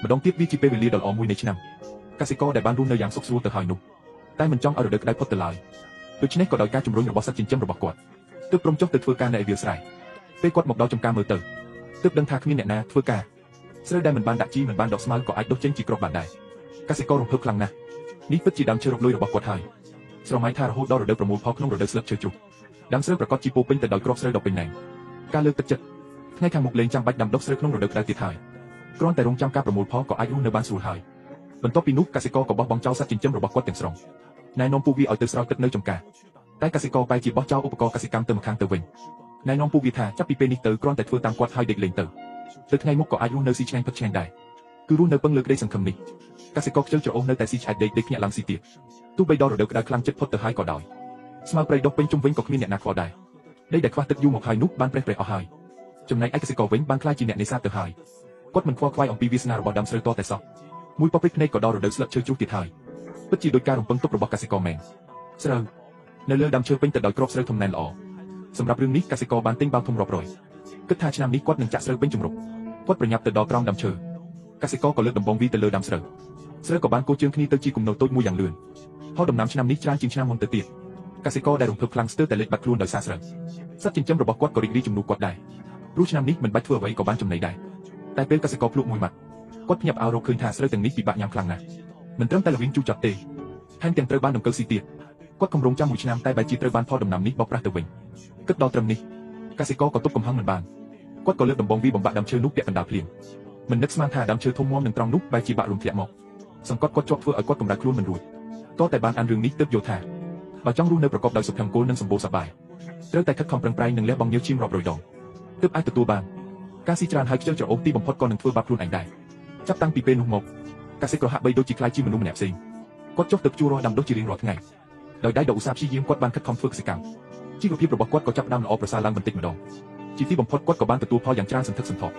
ម្ដងទៀតវាជាពេលវេលាដ៏ល្អមួយនៃឆ្នាំកសិករដែលបានរស់នៅយ៉ាងសុខស្រួលទៅហើយនោះតែមិនចង់ឲ្យរដូវក្តៅផុតទៅឡើយដូច្នេះក៏ដោយការជំរុញរបស់សត្វចិញ្ចឹមរបស់គាត់ទើបព្រមចុះទៅធ្វើការនៅឯវាលស្រែពេលគាត់មកដល់ចំការមើលទៅទើបដឹងថាគ្មានអ្នកណាធ្វើការស្រូវដែលមិនបានដាក់ជីមិនបានដកស្មៅក៏អាចដុះចេញជាគ្រាប់បានដែរកសិកររំភើបខ្លាំងណាស់នេះពិតជាដើមឈើរកលុយរបស់គាត់ហើយស្រមៃថារហូតដល់រដូវប្រមូលផលក្នុងរដូវស្លឹកឈើជ្រុះដើមស្រូវប្រកាសជាពោពេញទៅដោយគ្រាប់ស្រូវដ៏ពេញលេញការលើកទឹកចិត្តថ្ងៃខាងមុខលែងចាំបាច់ដាំដុះស្រូវក្នុងរដូវក្តៅទៀតហើយគ្រាន់តែរងចាំការប្រមូលផលក៏អាចរស់នៅបានស្រួលហើយបន្ទាប់ពីនោះកសិករក៏បោះបង់ចោលសត្វចិញ្ចឹមរបស់គាត់ទាំងស្រុងណែនាំពួកវាឲ្យទៅស្រោចទឹកនៅចំការតែកសិករបែរជាបោះចោលឧបករណ៍កសិកម្មទៅម្ខាងទៅវិញណែនាំពួកវាថាចាប់ពីពេលនេះទៅគ្រាន់តែធ្វើតាមគាត់ហើយដេកលេងទៅថ្ងៃមុខក៏អាចរស់នៅស៊ីឆ្ងាញ់ផឹកឆ្ងាញ់ដែរគឺរស់នៅពឹងលើក្តីសង្ឃឹមនេះកសិករខ្ជិលច្រអូសនៅតែស៊ីឆ្អែតដេកភ្ញាក់ឡើងស៊ីទៀតទោះបីដល់រដូវក្តៅខ្លាំងចិត្តផុតទៅហើយក៏ដោយស្មៅព្រៃដុះពេញជុំវិញក៏គ្មានអ្នកណាខ្វល់ដែរដីដែលខ្វះទឹកយូរមកហើយនោះបានប្រេះអស់ហើយចំណែកឯកសិករវិញបានខ្លាចជាអ្នកនេសាទទៅហើយគាត់មិនខ្វល់ខ្វាយអំពីវាសនារបស់ដើមស្រូវតតែសោះមួយប៉ព្រិចភ្នែកក៏ដល់រដូវស្លឹកឈើជ្រុះទៀតហើយពិតជាដោយការរំពឹងទុករបស់កសិករមែនស្រូវនៅលើដើមឈើពេញទៅដោយគ្រាប់ស្រូវធំណែនល្អសម្រាប់រឿងនេះកសិករបានទិញបាវធំរាប់រយគិតថាឆ្នាំនេះគាត់នឹងចាក់ស្រូវពេញជំរុកគាត់ប្រញាប់ទៅដល់ក្រោមដើមឈើកសិករក៏លើកដំបងវីទៅលើដើមស្រូវស្រូវក៏បានកូរជើងគ្នាទៅជាគំនរតូចមួយយ៉ាងលឿនផលដំណាំឆ្នាំនេះច្រើនជាងឆ្នាំមុនទៅទៀតកសិករដែលរំភើបខ្លាំងស្ទើរតែលេចបាត់ខ្លួនដោយសារស្រូវសត្វចិញ្ចឹមរបស់គាត់ក៏រីករាយជំនួសគាត់ដែរព្រោះឆ្នាំនេះមិនបាច់ធ្វើអ្វីក៏បានចំណេញដែរតែពេលកសិករភ្លក់មួយម៉ាត់គាត់ភ្ញាក់ផ្អើលរកឃើញថាស្រូវទាំងនេះពិបាកញ៉ាំខ្លាំងណាស់មិនត្រឹមតែល្វីងជូរចត់ទេថែមទាំងត្រូវបានដង្កូវស៊ីទៀតគាត់គម្រោងចាំមួយឆ្នាំតែបែរជាត្រូវបានផលដំណាំនេះបោកប្រាស់ទៅវិញគិតដល់ត្រឹមនេះកសិករក៏ទប់កំហឹងមិនបានគាត់ក៏លើកដំបងវីបំបាក់ដើមឈើនោះពាក់កណ្ដាលភ្លាមមិននឹកស្មានថាដើមឈើធំមាំនឹងត្រង់នោះបែរជាបាក់រំធ្លាក់មកសង្កត់គាត់ជាប់ធ្វើឲ្យគាត់កម្ដៅខ្លួនមិនរួចតតែបានអានរឿងនេះទើបយល់ថាបើចង់រស់នៅប្រកបដោយសុភមង្គលនិងសម្បូរសប្បាយត្រូវតែខិតខំប្រឹងប្រែងនិងលះបង់ញើសឈាមរាប់រយដងទើបអាចទទួលបានការស៊ីច្រើនហើយខ្ជិលច្រអូសទីបំផុតក៏នឹងធ្វើបាបខ្លួនឯងដែរចាប់តាំងពីពេលនោះមកកសិករហាក់បីដូចជាខ្លាចជាមនុស្សម្នាក់ផ្សេងគាត់ចុះទៅជួររាស់ដាំដុះជារៀងរាល់ថ្ងៃដោយដៃដ៏ឧស្សាហ៍ព្យាយាមគាត់បានខិតខំធ្វើកសិកម្មជីវភាពរបស់គាត់ក៏ចាប់ផ្ដើមល្អប្រសើរឡើងបន្តិចម្ដងជាទីបំផុតគាត់ក៏បានទទួលផលយ៉ាងច្រើនសន្ធឹកសន្ធាប់